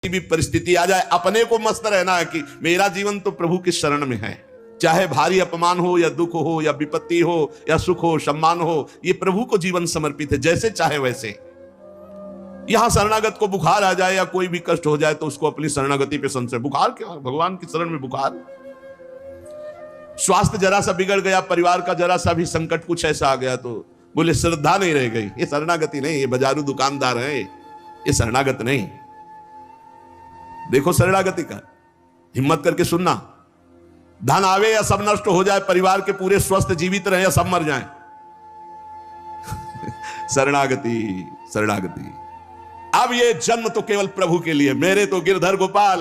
भी परिस्थिति आ जाए, अपने को मस्त रहना है कि मेरा जीवन तो प्रभु की शरण में है। चाहे भारी अपमान हो या दुख हो या विपत्ति हो या सुख हो सम्मान हो, ये प्रभु को जीवन समर्पित है, जैसे चाहे वैसे। यहां शरणागत को बुखार आ जाए या कोई भी कष्ट हो जाए तो उसको अपनी शरणागति पे संशय। बुखार क्या, भगवान की शरण में बुखार। स्वास्थ्य जरा सा बिगड़ गया, परिवार का जरा सा भी संकट कुछ ऐसा आ गया तो बोले श्रद्धा नहीं रह गई। ये शरणागति नहीं, ये बाजारू दुकानदार है, ये शरणागत नहीं। देखो शरणागति का हिम्मत करके सुनना। धन आवे या सब नष्ट हो जाए, परिवार के पूरे स्वस्थ जीवित रहे या सब मर जाएं, शरणागति शरणागति। अब ये जन्म तो केवल प्रभु के लिए, मेरे तो गिरधर गोपाल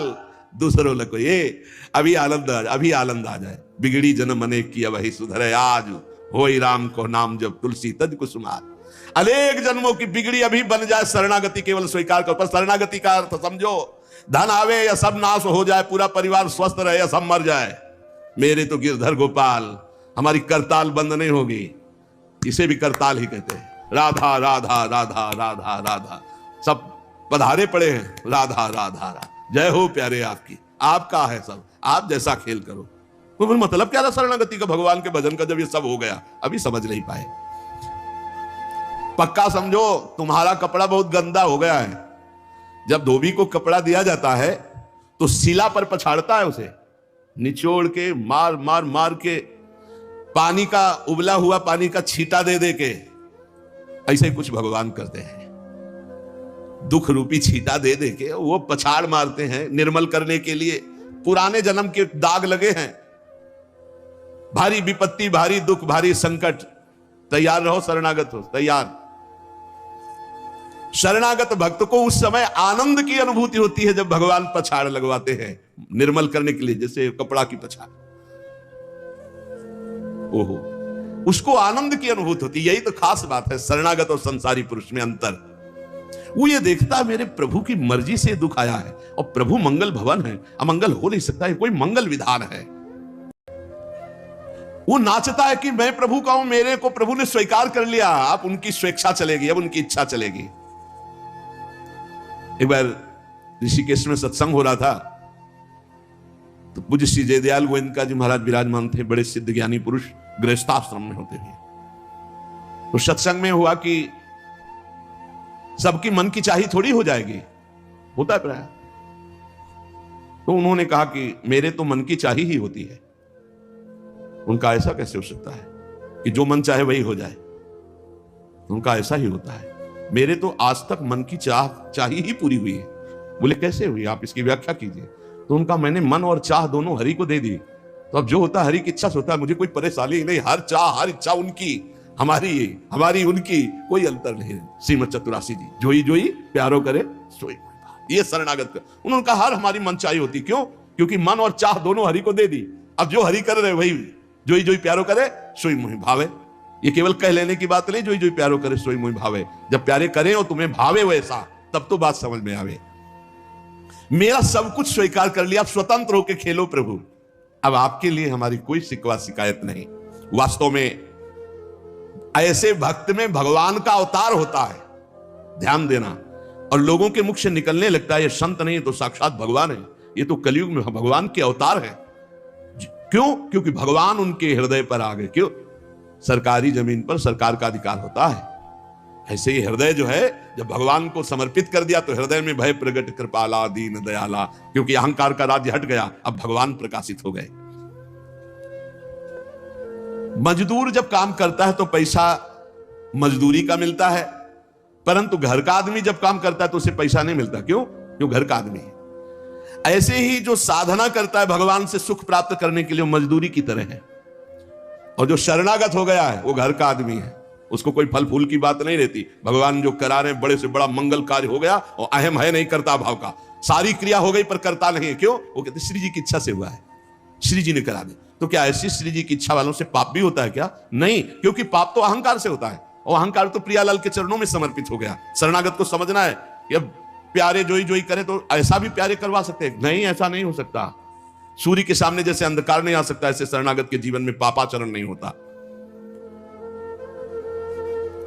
दूसरों को ये अभी आनंद आ जाए। बिगड़ी जन्म अनेक की वही सुधरे, आज होई राम को नाम जब तुलसी तज कुसुमार। अनेक जन्मों की बिगड़ी अभी बन जाए, शरणागति केवल स्वीकार कर। पर शरणागति का अर्थ समझो, धन आवे या सब नाश हो जाए, पूरा परिवार स्वस्थ रहे या सब मर जाए, मेरे तो गिरधर गोपाल। हमारी करताल बंद नहीं होगी, इसे भी करताल ही कहते हैं। राधा राधा राधा राधा राधा, सब पधारे पड़े हैं, राधा राधा राधा। जय हो प्यारे आपकी, आपका है सब, आप जैसा खेल करो। तो मतलब क्या था शरणागति का, भगवान के भजन का? जब ये सब हो गया अभी समझ नहीं पाए। पक्का समझो, तुम्हारा कपड़ा बहुत गंदा हो गया है। जब धोबी को कपड़ा दिया जाता है तो शिला पर पछाड़ता है, उसे निचोड़ के मार मार मार के, पानी का उबला हुआ पानी का छींटा दे दे के, ऐसे ही कुछ भगवान करते हैं। दुख रूपी छींटा दे दे के वो पछाड़ मारते हैं निर्मल करने के लिए। पुराने जन्म के दाग लगे हैं, भारी विपत्ति, भारी दुख, भारी संकट। तैयार रहो, शरणागत हो, तैयार। शरणागत भक्त को उस समय आनंद की अनुभूति होती है जब भगवान पछाड़ लगवाते हैं निर्मल करने के लिए, जैसे कपड़ा की पछाड़। ओहो, उसको आनंद की अनुभूति होती है। यही तो खास बात है शरणागत और संसारी पुरुष में अंतर। वो ये देखता है मेरे प्रभु की मर्जी से दुख आया है, और प्रभु मंगल भवन है, अमंगल हो नहीं सकता है, कोई मंगल विधान है। वो नाचता है कि मैं प्रभु का हूं, मेरे को प्रभु ने स्वीकार कर लिया, अब उनकी स्वेच्छा चलेगी, अब उनकी इच्छा चलेगी। एक बार ऋषिकेश में सत्संग हो रहा था, तो पूज्य श्री जयदयाल गोविंद जी महाराज विराजमान थे, बड़े सिद्ध ज्ञानी पुरुष, गृहस्थाश्रम में होते थे। तो सत्संग में हुआ कि सबकी मन की चाही थोड़ी हो जाएगी, होता है प्राय। तो उन्होंने कहा कि मेरे तो मन की चाही ही होती है। उनका ऐसा कैसे हो सकता है कि जो मन चाहे वही हो जाए? उनका ऐसा ही होता है, मेरे तो आज तक मन की चाही ही पूरी हुई है। बोले कैसे हुई, आप इसकी व्याख्या कीजिए। तो उनका मैंने मन और चाह दोनों हरि को दे दी, तो अब जो होता है हरि की इच्छा से होता है, मुझे कोई परेशानी नहीं। हर चाह हर इच्छा उनकी, हमारी उनकी, कोई अंतर नहीं। श्रीमद चतुरासी जी, जोई जोई प्यारो करे सोई। ये शरणागत का उन्होंने कहा, हर हमारी मन चाही होती। क्यों? क्योंकि मन और चाह दोनों हरि को दे दी। अब जो हरि कर रहे वही जोई जोई प्यारो करे सोई मोहि भावे। ये केवल कह लेने की बात नहीं, जोई जोई प्यारो करे सोई मोहि भावे। जब प्यारे करें और तुम्हें भावे वैसा, तब तो बात समझ में आवे। मेरा सब कुछ स्वीकार कर लिया, आप स्वतंत्र होकर खेलो प्रभु। अब आपके लिए हमारी कोई शिकवा शिकायत नहीं। वास्तव में ऐसे भक्त में भगवान का अवतार होता है, ध्यान देना। और लोगों के मुख से निकलने लगता है ये संत नहीं तो साक्षात भगवान है, ये तो कलयुग में भगवान के अवतार है। क्यों? क्योंकि भगवान उनके हृदय पर आ गए। क्यों? सरकारी जमीन पर सरकार का अधिकार होता है। ऐसे ही हृदय जो है, जब भगवान को समर्पित कर दिया तो हृदय में भय प्रगट कृपाला दीन दयाला, क्योंकि अहंकार का राज्य हट गया, अब भगवान प्रकाशित हो गए। मजदूर जब काम करता है तो पैसा मजदूरी का मिलता है, परंतु घर का आदमी जब काम करता है तो उसे पैसा नहीं मिलता। क्यों? क्यों घर का आदमी है। ऐसे ही जो साधना करता है भगवान से सुख प्राप्त करने के लिए, मजदूरी की तरह है। और जो शरणागत हो गया है वो घर का आदमी है, उसको कोई फल फूल की बात नहीं रहती। भगवान जो करा रहे, बड़े से बड़ा मंगल कार्य हो गया और अहम है नहीं करता भाव का, सारी क्रिया हो गई पर करता नहीं है। क्यों? वो कहते श्री जी की इच्छा से हुआ है, श्री जी ने करा दे। तो क्या ऐसी श्री जी की इच्छा वालों से पाप भी होता है क्या? नहीं, क्योंकि पाप तो अहंकार से होता है, और अहंकार तो प्रियालाल के चरणों में समर्पित हो गया। शरणागत को समझना है कि अब प्यारे जोई जोई करे तो ऐसा भी प्यारे करवा सकते हैं? नहीं, ऐसा नहीं हो सकता। सूर्य के सामने जैसे अंधकार नहीं आ सकता, ऐसे शरणागत के जीवन में पापाचरण नहीं होता।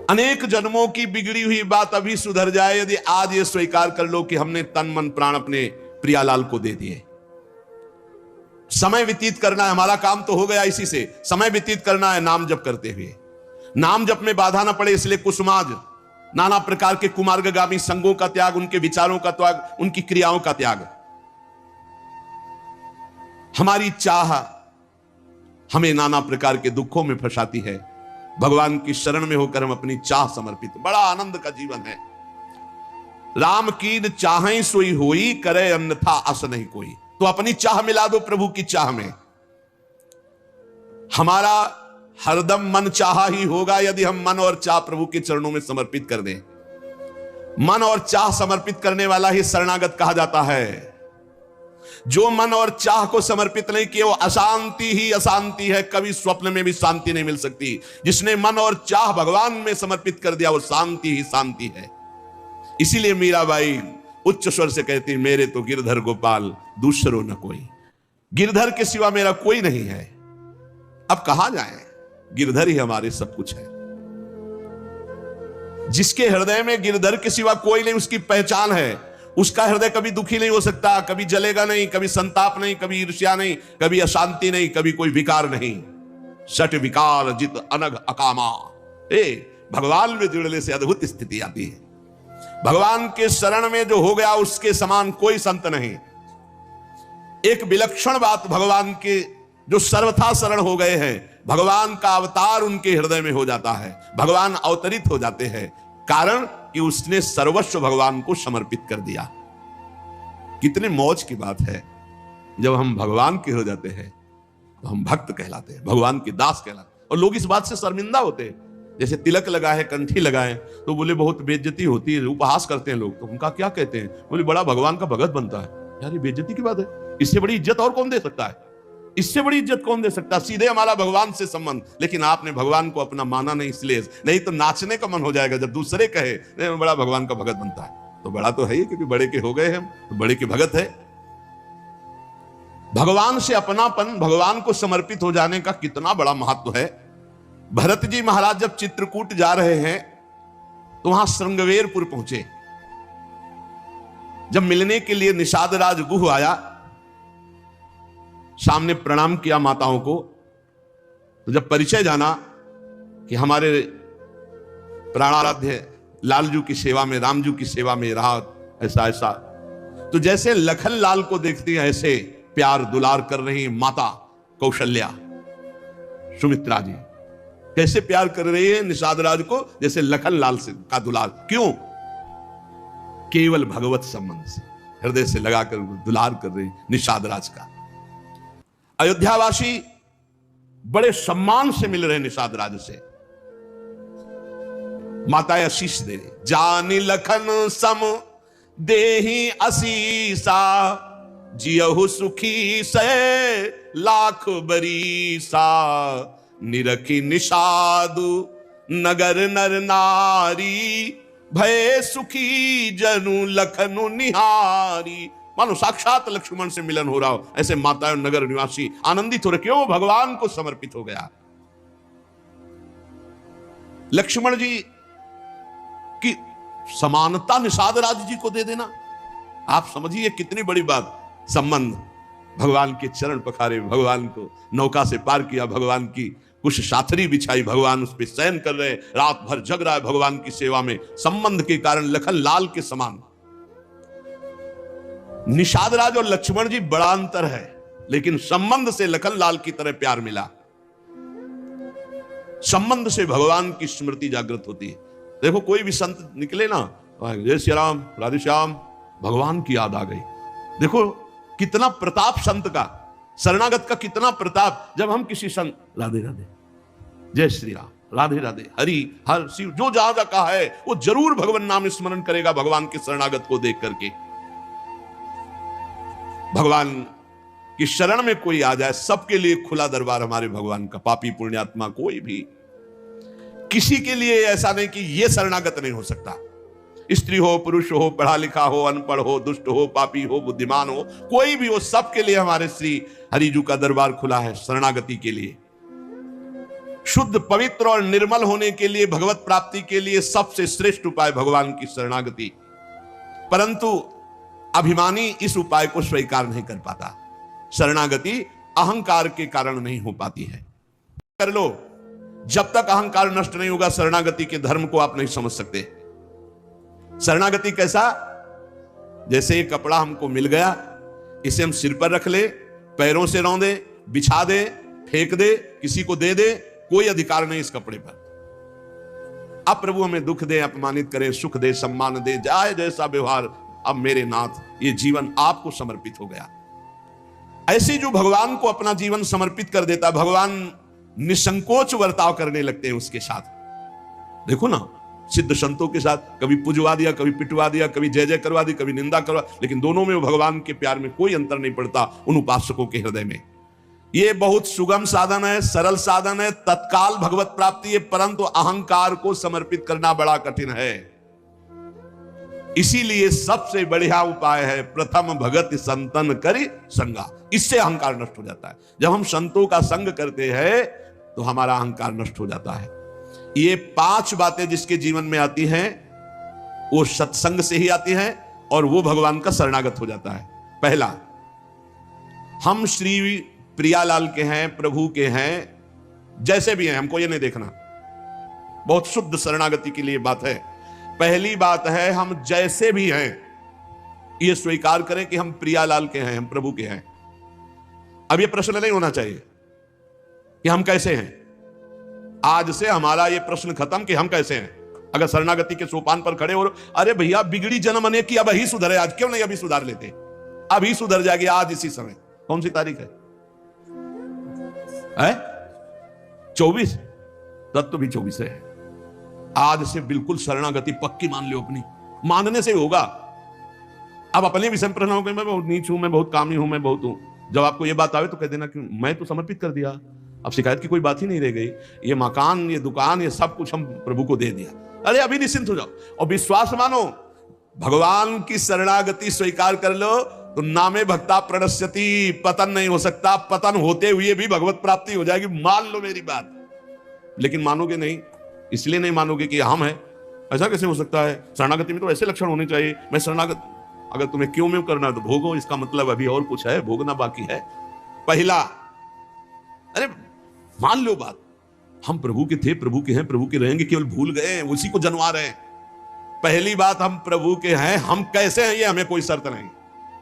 अनेक जन्मों की बिगड़ी हुई बात अभी सुधर जाए यदि आज ये स्वीकार कर लो कि हमने तन मन प्राण अपने प्रियालाल को दे दिए। समय व्यतीत करना है, हमारा काम तो हो गया इसी से। समय व्यतीत करना है नाम जप करते हुए, नाम जप में बाधा ना पड़े इसलिए कुसुमाज, नाना प्रकार के कुमार्गगामी संगों का त्याग, उनके विचारों का त्याग, उनकी क्रियाओं का त्याग। हमारी चाह हमें नाना प्रकार के दुखों में फंसाती है। भगवान की शरण में होकर हम अपनी चाह समर्पित, बड़ा आनंद का जीवन है। राम कीन चाहें सोई होई, करे अन्यथा अस नहीं कोई। तो अपनी चाह मिला दो प्रभु की चाह में। हमारा हरदम मन चाहा ही होगा यदि हम मन और चाह प्रभु के चरणों में समर्पित कर दें। मन और चाह समर्पित करने वाला ही शरणागत कहा जाता है। जो मन और चाह को समर्पित नहीं किए वो अशांति ही अशांति है, कभी स्वप्न में भी शांति नहीं मिल सकती। जिसने मन और चाह भगवान में समर्पित कर दिया वो शांति ही शांति है। इसीलिए मीराबाई उच्च स्वर से कहती, मेरे तो गिरधर गोपाल दूसरो न कोई। गिरधर के सिवा मेरा कोई नहीं है। अब कहां जाए, गिरधर ही हमारे सब कुछ है। जिसके हृदय में गिरधर के सिवा कोई नहीं, उसकी पहचान है। उसका हृदय कभी दुखी नहीं हो सकता, कभी जलेगा नहीं, कभी संताप नहीं, कभी ईर्ष्या नहीं, कभी अशांति नहीं, कभी कोई विकार नहीं। सट विकार जित अनग अकामा। भगवान में जुड़ने से अद्भुत स्थिति आती है। भगवान के शरण में जो हो गया उसके समान कोई संत नहीं। एक विलक्षण बात, भगवान के जो सर्वथा शरण हो गए हैं, भगवान का अवतार उनके हृदय में हो जाता है। भगवान अवतरित हो जाते हैं, कारण कि उसने सर्वस्व भगवान को समर्पित कर दिया। कितने मौज की बात है, जब हम भगवान के हो जाते हैं तो हम भक्त कहलाते हैं, भगवान के दास कहलाते हैं। और लोग इस बात से शर्मिंदा होते हैं। जैसे तिलक लगाए, कंठी लगाए तो बोले बहुत बेइज्जती होती है, उपहास करते हैं लोग। तो उनका क्या कहते हैं, बोले बड़ा भगवान का भगत बनता है। यार ये बेइज्जती की बात है। इससे बड़ी इज्जत और कौन दे सकता है? इससे बड़ी इज्जत कौन दे सकता? सीधे हमारा भगवान से संबंध। लेकिन आपने भगवान को अपना माना नहीं, इसलिए नहीं तो नाचने का मन हो जाएगा जब दूसरे कहे नहीं बड़ा भगवान का भगत बनता है। तो बड़ा तो है ही, क्योंकि बड़े के हो गए हम, तो बड़े के भगत है। भगवान से अपनापन, भगवान को समर्पित हो जाने का कितना बड़ा महत्व है। भरत जी महाराज जब चित्रकूट जा रहे हैं तो वहां श्रृंगवेरपुर पहुंचे। जब मिलने के लिए निषाद राज गुह आया, सामने प्रणाम किया माताओं को। तो जब परिचय जाना कि हमारे प्राणाराध्य लालजू की सेवा में, रामजू की सेवा में रहा, ऐसा ऐसा, तो जैसे लखन लाल को देखती हैं ऐसे प्यार दुलार कर रही माता कौशल्या, सुमित्रा जी कैसे प्यार कर रही है निषाद राज को, जैसे लखन लाल से का दुलार। क्यों? केवल भगवत संबंध से हृदय से लगाकर दुलार कर रही निषाद राज का। अयोध्यावासी बड़े सम्मान से मिल रहे निषाद राज से। माता आशीष दे रही, जानी लखन सम देही असीसा, जियहु सुखी से लाख बरीसा, निरखी निषादु नगर नर नारी, भय सुखी जनु लखनु निहारी। मानो साक्षात लक्ष्मण से मिलन हो रहा हो, ऐसे माता और नगर निवासी आनंदित हो रहे। क्यों? भगवान को समर्पित हो गया। लक्ष्मण जी की समानता निषाद राज जी को दे देना, आप समझिए कितनी बड़ी बात। संबंध, भगवान के चरण पखारे, भगवान को नौका से पार किया, भगवान की कुछ साथरी बिछाई, भगवान उस पर शयन कर रहे, रात भर जग रहा है भगवान की सेवा में। संबंध के कारण लखन लाल के समान। निषाद राज और लक्ष्मण जी बड़ा अंतर है, लेकिन संबंध से लखन लाल की तरह प्यार मिला। संबंध से भगवान की स्मृति जागृत होती है। देखो कोई भी संत निकले ना, जय श्री राम, राधे श्याम, भगवान की याद आ गई। देखो कितना प्रताप संत का, शरणागत का कितना प्रताप। जब हम किसी संत राधे राधे, जय श्री राम, राधे राधे, हरि हर शिव, जो जहां जहां कहा है वो जरूर भगवान नाम स्मरण करेगा भगवान के शरणागत को देख करके। भगवान की शरण में कोई आ जाए, सबके लिए खुला दरबार हमारे भगवान का। पापी पुण्यात्मा कोई भी, किसी के लिए ऐसा नहीं कि यह शरणागत नहीं हो सकता। स्त्री हो, पुरुष हो, पढ़ा लिखा हो, अनपढ़ हो, दुष्ट हो, पापी हो, बुद्धिमान हो, कोई भी हो, सबके लिए हमारे श्री हरिजू का दरबार खुला है शरणागति के लिए। शुद्ध पवित्र और निर्मल होने के लिए, भगवत प्राप्ति के लिए सबसे श्रेष्ठ उपाय भगवान की शरणागति। परंतु अभिमानी इस उपाय को स्वीकार नहीं कर पाता। शरणागति अहंकार के कारण नहीं हो पाती है। कर लो, जब तक अहंकार नष्ट नहीं होगा शरणागति के धर्म को आप नहीं समझ सकते। शरणागति कैसा? जैसे ये कपड़ा हमको मिल गया, इसे हम सिर पर रख ले, पैरों से रौंदे, बिछा दे, फेंक दे, किसी को दे दे, कोई अधिकार नहीं इस कपड़े पर। अब प्रभु हमें दुख दे, अपमानित करे, सुख दे, सम्मान दे, जाए जैसा व्यवहार, अब मेरे नाथ ये जीवन आपको समर्पित हो गया। ऐसे जो भगवान को अपना जीवन समर्पित कर देता, भगवान निसंकोच वर्ताव करने लगते हैं उसके साथ। देखो ना, सिद्ध संतों के साथ कभी पुजवा दिया, कभी पिटवा दिया, कभी जय जय करवा दी, कभी निंदा करवा, लेकिन दोनों में भगवान के प्यार में कोई अंतर नहीं पड़ता उन उपासकों के हृदय में। ये बहुत सुगम साधन है, सरल साधन है, तत्काल भगवत प्राप्ति है, परंतु अहंकार को समर्पित करना बड़ा कठिन है। इसीलिए सबसे बढ़िया उपाय है प्रथम भगत संतन करि संगा। इससे अहंकार नष्ट हो जाता है। जब हम संतों का संग करते हैं तो हमारा अहंकार नष्ट हो जाता है। ये 5 बातें जिसके जीवन में आती हैं वो सत्संग से ही आती हैं और वो भगवान का शरणागत हो जाता है। पहला, हम श्री प्रियालाल के हैं, प्रभु के हैं, जैसे भी हैं, हमको ये नहीं देखना। बहुत शुद्ध शरणागति के लिए बात है। पहली बात है हम जैसे भी हैं ये स्वीकार करें कि हम प्रियालाल के हैं, हम प्रभु के हैं। अब ये प्रश्न नहीं होना चाहिए कि हम कैसे हैं। आज से हमारा ये प्रश्न खत्म कि हम कैसे हैं। अगर शरणागति के सोपान पर खड़े और अरे भैया बिगड़ी जन्म ने की, अब ही सुधरे, आज क्यों नहीं अभी सुधार लेते, अभी सुधर जाएगी आज इसी समय। कौन सी तारीख है? 24, तत्व भी 24 है। आज से बिल्कुल शरणागति पक्की मान लो अपनी, मानने से होगा। अब अपने विषय में प्रश्न हो गए, मैं बहुत नीच हूं, मैं बहुत कामी हूं, मैं बहुत हूं। जब आपको ये बात आवे तो कह देना कि मैं तो समर्पित कर दिया, अब शिकायत की कोई बात ही नहीं रह गई। ये मकान, ये दुकान, ये सब कुछ हम प्रभु को दे दिया। अरे अभी निश्चिंत हो जाओ और विश्वास मानो, भगवान की शरणागति स्वीकार कर लो तो नामे भक्ता प्रणश्यति, पतन नहीं हो सकता। पतन होते हुए भी भगवत प्राप्ति हो जाएगी, मान लो मेरी बात। लेकिन मानोगे नहीं, इसलिए नहीं मानोगे कि हम हैं। ऐसा कैसे हो सकता है? शरणागति में तो ऐसे लक्षण होने चाहिए। मैं शरणागत, अगर तुम्हें क्यों में करना है तो भोगो, इसका मतलब अभी और कुछ है, भोगना बाकी है। पहला, अरे मान लो बात, हम प्रभु के थे, प्रभु के हैं, प्रभु के रहेंगे, केवल भूल गए, उसी को जनवा रहे हैं। पहली बात, हम प्रभु के हैं, हम कैसे हैं ये हमें कोई शर्त नहीं,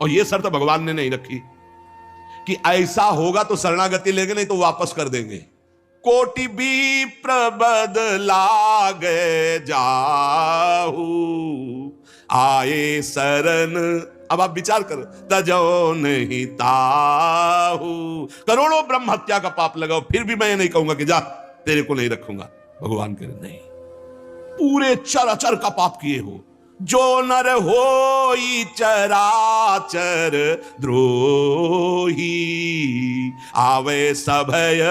और ये शर्त भगवान ने नहीं रखी कि ऐसा होगा तो शरणागति लेंगे, नहीं तो वापस कर देंगे। कोटि भी प्रबदला गए जाहू, आए शरण, अब आप विचार करो, तजो नहीं ताहू। करोड़ों ब्रह्म हत्या का पाप लगाओ, फिर भी मैं ये नहीं कहूंगा कि जा तेरे को नहीं रखूंगा। भगवान करे नहीं, पूरे चराचर का पाप किए हो, जो नर होई चराचर द्रोही, आवे सभय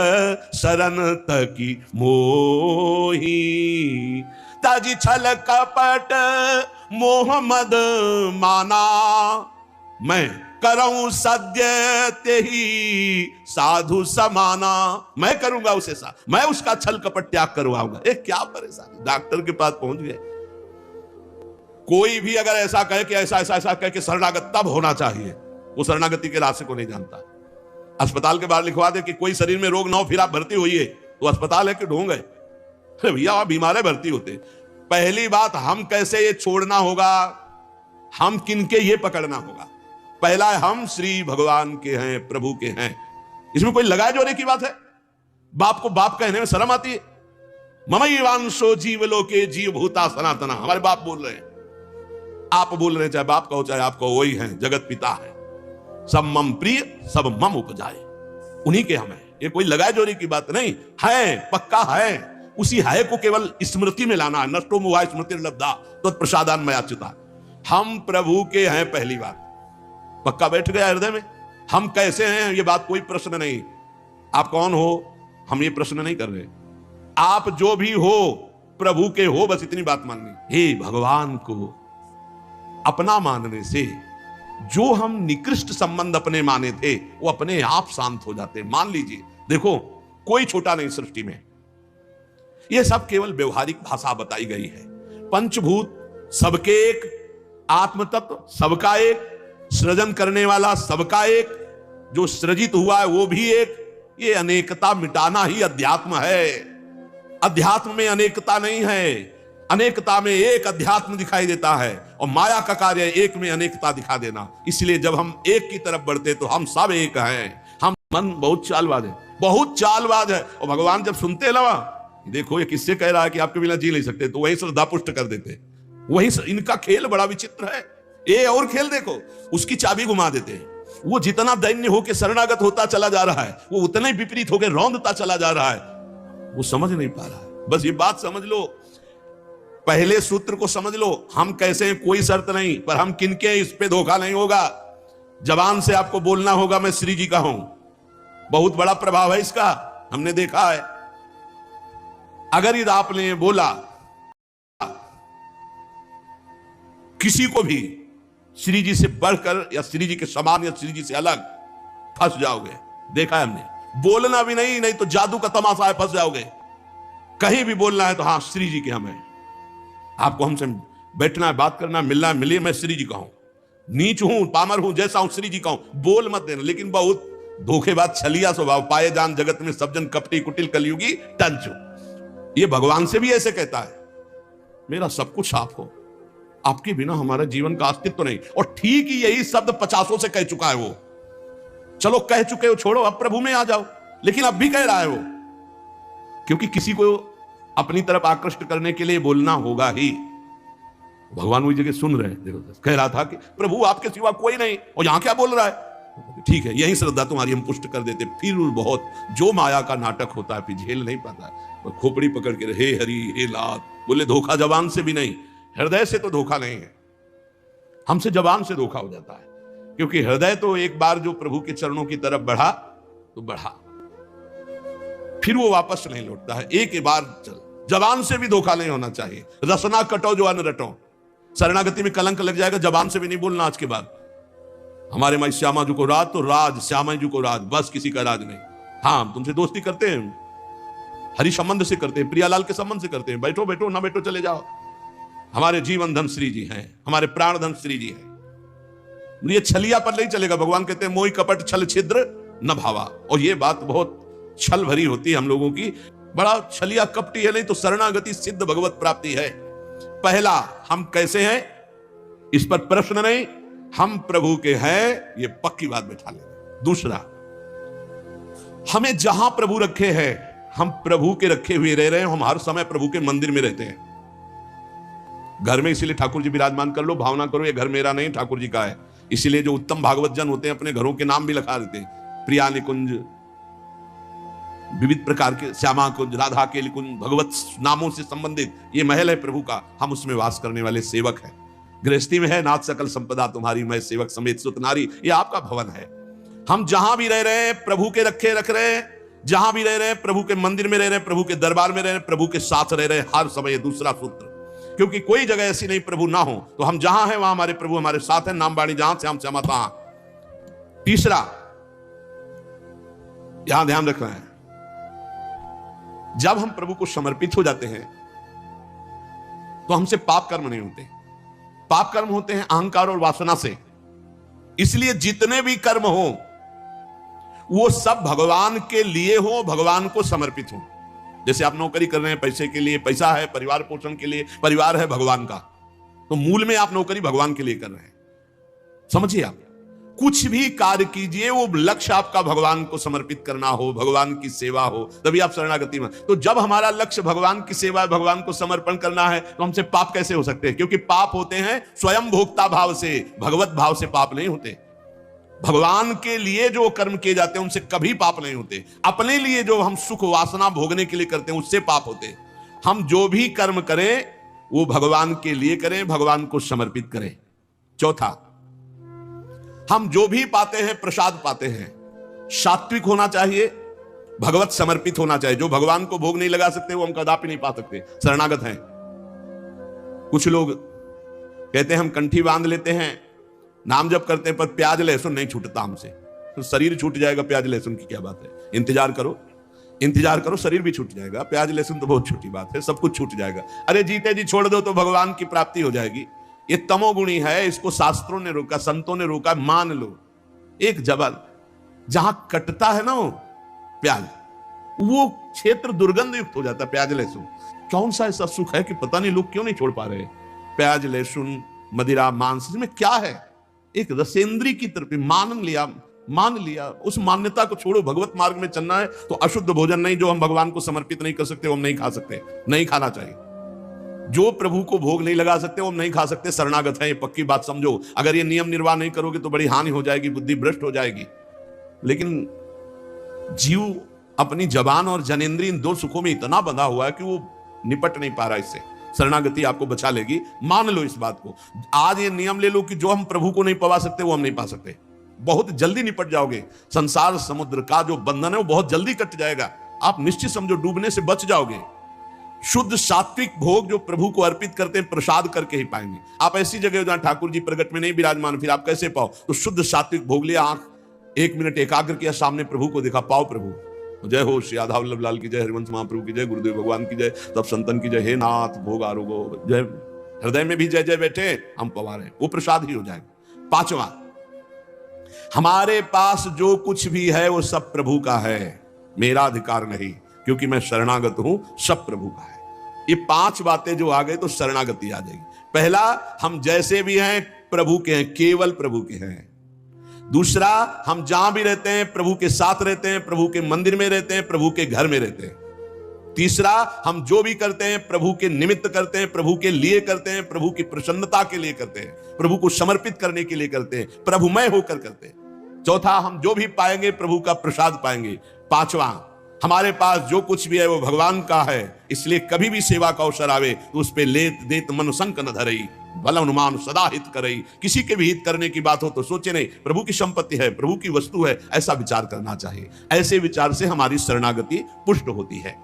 शरण तकी मोही, तज छल कपट मोह मद माना, मैं करऊं सद्य तेही साधु समाना। मैं करूंगा उसे साथ, मैं उसका छल कपट त्याग करवाऊंगा। क्या परेशानी, डॉक्टर के पास पहुंच गए। कोई भी अगर ऐसा कहे कि ऐसा ऐसा ऐसा कहे कि शरणागत तब होना चाहिए, वो शरणागति के रास्ते को नहीं जानता। अस्पताल के बाहर लिखवा दे कि कोई शरीर में रोग ना हो फिर आप भर्ती होइए, तो अस्पताल है कि ढूंढ गए? अरे भैया आप बीमार है, भर्ती होते। पहली बात, हम कैसे ये छोड़ना होगा, हम किनके ये पकड़ना होगा। पहला है हम श्री भगवान के हैं, प्रभु के हैं। इसमें कोई लगाए जोड़े की बात है? बाप को बाप कहने में शर्म आती है? ममैवांशो जीवलोके जीव भूता सनातना, हमारे बाप बोल रहे हैं, आप बोल रहे हैं, चाहे बाप कहो चाहे आप कहो, वही हैं, जगत पिता है। सब मम प्रिय सब मम उपजाए, उन्हीं के हम हैं। ये कोई लगाए जोड़े की बात नहीं है, पक्का है। उसी है को केवल स्मृति में लाना है। नष्टो मोहा स्मृति लब्धा तो प्रसादान मयाच्युता। हम प्रभु के हैं, पहली बात पक्का बैठ गया हृदय में। हम कैसे हैं ये बात कोई प्रश्न नहीं। आप कौन हो हम ये प्रश्न नहीं कर रहे। आप जो भी हो प्रभु के हो, बस इतनी बात माननी। हे भगवान को अपना मानने से जो हम निकृष्ट संबंध अपने माने थे वो अपने आप शांत हो जाते। मान लीजिए, देखो कोई छोटा नहीं सृष्टि में, ये सब केवल व्यवहारिक भाषा बताई गई है। पंचभूत सबके एक, आत्म तत्व सबका एक, सृजन करने वाला सबका एक, जो सृजित हुआ है वो भी एक। ये अनेकता मिटाना ही अध्यात्म है। अध्यात्म में अनेकता नहीं है, अनेकता में एक अध्यात्म दिखाई देता है, और माया का कार्य एक में अनेकता दिखा देना। इसलिए जब हम एक की तरफ बढ़ते तो हम सब एक हैं। हम मन बहुत चालबाज है, बहुत चालबाज है। और भगवान जब सुनते लवा, देखो ये किससे कह रहा है कि आपके बिना जी नहीं सकते, तो वही श्रद्धा पुष्ट कर देते। वही इनका खेल बड़ा विचित्र है। ये और खेल देखो, उसकी चाबी घुमा देते हैं। वो जितना दैन्य होकर शरणागत होता चला जा रहा है, वो उतना ही विपरीत होकर रौंदता चला जा रहा है। वो समझ नहीं पा रहा है। बस ये बात समझ लो, पहले सूत्र को समझ लो। हम कैसे हैं कोई शर्त नहीं, पर हम किनके हैं इस पे धोखा नहीं होगा। जबान से आपको बोलना होगा मैं श्री जी का हूं, बहुत बड़ा प्रभाव है इसका, हमने देखा है। अगर यदि आपने बोला किसी को भी श्री जी से बढ़कर या श्री जी के समान या श्री जी से अलग, फंस जाओगे। देखा है हमने। बोलना भी नहीं, नहीं तो जादू का तमाशा है, फंस जाओगे। कहीं भी बोलना है तो हाँ श्री जी के हम हैं, आपको हमसे बैठना है, बात करना है, मिलना है, मिलिए, मैं श्री जी का हूं, नीच हूं, पामर हूं, जैसा हूं श्री जी का हूं, बोल मत देना। लेकिन बहुत धोखेबाज छलिया स्वभाव, पाए जान जगत में सब जन कपटी कुटिल कलयुगी टंचो। ये भगवान से भी ऐसे कहता है, मेरा सब कुछ आप हो, आपके बिना हमारा जीवन का अस्तित्व तो नहीं। और ठीक ही यही शब्द 50 से कह चुका है वो। चलो कह चुके हो, छोड़ो, अब प्रभु में आ जाओ। लेकिन अब भी कह रहा है वो, क्योंकि किसी को अपनी तरफ आकृष्ट करने के लिए बोलना होगा ही। भगवान वही जगह सुन रहे हैं, देखो कह रहा था कि प्रभु आपके सिवा कोई नहीं, और यहां क्या बोल रहा है। ठीक है, यही श्रद्धा तुम्हारी हम पुष्ट कर देते। फिर बहुत जो माया का नाटक होता है, फिर झेल नहीं पाता है, खोपड़ी पकड़ के हे हरि हे लात बोले। धोखा जबान से भी नहीं, हृदय से तो धोखा नहीं है, हमसे जबान से धोखा हो जाता है। क्योंकि हृदय तो एक बार जो प्रभु के चरणों की तरफ बढ़ा तो बढ़ा, फिर वो वापस नहीं लौटता है। एक बार चल, जबान से भी धोखा नहीं होना चाहिए। रसना कटो जो अन्न रटो, शरणागति में कलंक लग जाएगा। जबान से भी नहीं बोलना आज के बाद, हमारे माई श्यामा जी को राज तो राज, श्यामा जी को राज, बस किसी का राज नहीं। हाँ तुमसे दोस्ती करते हैं, हरि संबंध से करते हैं, प्रियालाल के संबंध से करते हैं, बैठो बैठो, ना बैठो चले जाओ। हमारे जीवन धन श्री जी हैं, हमारे प्राण धन श्री जी हैं। ये छलिया पर नहीं चलेगा। भगवान कहते हैं मोहि कपट छल छिद्र न भावा। और ये बात बहुत छल भरी होती है हम लोगों की, बड़ा छलिया कपटी है। नहीं तो शरणागति सिद्ध भगवत प्राप्ति है। पहला, हम कैसे हैं इस पर प्रश्न नहीं, हम प्रभु के हैं ये पक्की बात बैठा ले। दूसरा, हमें जहां प्रभु रखे हैं, हम प्रभु के रखे हुए रह रहे हैं। हम हर समय प्रभु के मंदिर में रहते हैं, घर में। इसीलिए ठाकुर जी विराजमान कर लो, भावना करो ये घर मेरा नहीं ठाकुर जी का है। इसीलिए जो उत्तम भागवत जन होते हैं अपने घरों के नाम भी लिखा देते हैं, प्रिया निकुंज, विविध प्रकार के श्यामा कुंज, राधा के कुंज, भगवत नामों से संबंधित ये महल है प्रभु का, हम उसमें वास करने वाले सेवक हैं। गृहस्थी में है नाथ सकल संपदा तुम्हारी, मैं सेवक समेत सुत नारी, ये आपका भवन है। हम जहां भी रह रहे हैं प्रभु के रखे रख रहे हैं, जहां भी रह रहे हैं प्रभु के मंदिर में रह रहे हैं, प्रभु के दरबार में रह रहे हैं, प्रभु के साथ रह रहे हैं हर समय। दूसरा सूत्र, क्योंकि कोई जगह ऐसी नहीं प्रभु ना हो, तो हम जहां हैं वहां हमारे प्रभु हमारे साथ हैं। नाम बाणी जहां से हम श्यामा तहां। तीसरा, यहां ध्यान रखना है, जब हम प्रभु को समर्पित हो जाते हैं तो हमसे पाप कर्म नहीं होते। पाप कर्म होते हैं अहंकार और वासना से। इसलिए जितने भी कर्म हो वो सब भगवान के लिए हो, भगवान को समर्पित हो। जैसे आप नौकरी कर रहे हैं पैसे के लिए, पैसा है परिवार पोषण के लिए, परिवार है भगवान का, तो मूल में आप नौकरी भगवान के लिए कर रहे हैं। समझिए, आप कुछ भी कार्य कीजिए वो लक्ष्य आपका भगवान को समर्पित करना हो, भगवान की सेवा हो, तभी आप शरणागति में। तो जब हमारा लक्ष्य भगवान की सेवा, भगवान को समर्पण करना है, तो हमसे पाप कैसे हो सकते हैं? क्योंकि पाप होते हैं स्वयं भोक्ता भाव से, भगवत भाव से पाप नहीं होते। भगवान के लिए जो कर्म किए जाते हैं उनसे कभी पाप नहीं होते। अपने लिए जो हम सुख वासना भोगने के लिए करते हैं उससे पाप होते। हम जो भी कर्म करें वो भगवान के लिए करें, भगवान को समर्पित करें। चौथा, हम जो भी पाते हैं प्रसाद पाते हैं, सात्विक होना चाहिए, भगवत समर्पित होना चाहिए। जो भगवान को भोग नहीं लगा सकते वो हम कदापि नहीं पा सकते, शरणागत हैं। कुछ लोग कहते हैं हम कंठी बांध लेते हैं, नाम जप करते हैं, पर प्याज लहसुन नहीं छूटता हमसे। तो शरीर छूट जाएगा, प्याज लहसुन की क्या बात है? इंतजार करो, इंतजार करो, शरीर भी छूट जाएगा। प्याज लहसुन तो बहुत छोटी बात है, सब कुछ छूट जाएगा। अरे जीते जी छोड़ दो तो भगवान की प्राप्ति हो जाएगी। ये तमोगुणी है, इसको शास्त्रों ने रोका, संतों ने रोका। मान लो एक जबल जहां कटता है ना वो प्याज, वो क्षेत्र दुर्गंध युक्त हो जाता है। प्याज लहसुन कौन सा ऐसा सुख है कि पता नहीं लोग क्यों नहीं छोड़ पा रहे। प्याज लहसुन मदिरा मांस में क्या है? एक रसेंद्री की तरफ मान लिया। उस मान्यता को छोड़ो। भगवत मार्ग में चलना है तो अशुद्ध भोजन नहीं, जो हम भगवान को समर्पित नहीं कर सकते वो हम नहीं खा सकते, नहीं खाना चाहिए। जो प्रभु को भोग नहीं लगा सकते वो हम नहीं खा सकते, शरणागत है, ये पक्की बात समझो। अगर ये नियम निर्वाह नहीं करोगे तो बड़ी हानि हो जाएगी, बुद्धि भ्रष्ट हो जाएगी। लेकिन जीव अपनी जबान और जनेंद्रिय इन दो सुखों में इतना बंधा हुआ है कि वो निपट नहीं पा रहा इससे। शरणागति आपको बचा लेगी, मान लो इस बात को। आज ये नियम ले लो कि जो हम प्रभु को नहीं पवा सकते वो हम नहीं पा सकते। बहुत जल्दी निपट जाओगे। संसार समुद्र का जो बंधन है वो बहुत जल्दी कट जाएगा। आप निश्चित समझो डूबने से बच जाओगे। शुद्ध सात्विक भोग जो प्रभु को अर्पित करते हैं प्रसाद करके ही पाएंगे। आप ऐसी जगह हो जहां ठाकुर जी प्रगट में नहीं विराजमान, फिर आप कैसे पाओ? तो शुद्ध सात्विक भोग लिया, आंख 1 मिनट एकाग्र किया, सामने प्रभु को देखा, पाओ प्रभु। जय हो श्री यादव वल्लभ लाल की जय, हरिवंश महाप्रभु की जय, गुरुदेव भगवान की जय, सब संतन की जय। हे नाथ भोग आरोगो जय। हृदय में भी जय जय बैठे, हम पवा रहे, वो प्रसाद ही हो जाएगा। 5वां, हमारे पास जो कुछ भी है वो सब प्रभु का है, मेरा अधिकार नहीं, क्योंकि मैं शरणागत हूं, सब प्रभु का है। ये 5 बातें जो आ गई तो शरणागति आ जाएगी। पहला, हम जैसे भी हैं प्रभु के हैं, केवल प्रभु के हैं। दूसरा, हम जहां भी रहते हैं प्रभु के साथ रहते हैं, प्रभु के मंदिर में रहते हैं, प्रभु के घर में रहते हैं। तीसरा, हम जो भी करते हैं प्रभु के निमित्त करते हैं, प्रभु के लिए करते हैं, प्रभु की प्रसन्नता के लिए करते हैं, प्रभु को समर्पित करने के लिए करते हैं, प्रभुमय होकर करते हैं। चौथा, हम जो भी पाएंगे प्रभु का प्रसाद पाएंगे। 5वां, हमारे पास जो कुछ भी है वो भगवान का है, इसलिए कभी भी सेवा का अवसर आवे तो उस पे लेत देत मन संक न धरई, बल अनुमान सदा हित करई। किसी के भी हित करने की बात हो तो सोचे नहीं, प्रभु की संपत्ति है, प्रभु की वस्तु है, ऐसा विचार करना चाहिए। ऐसे विचार से हमारी शरणागति पुष्ट होती है।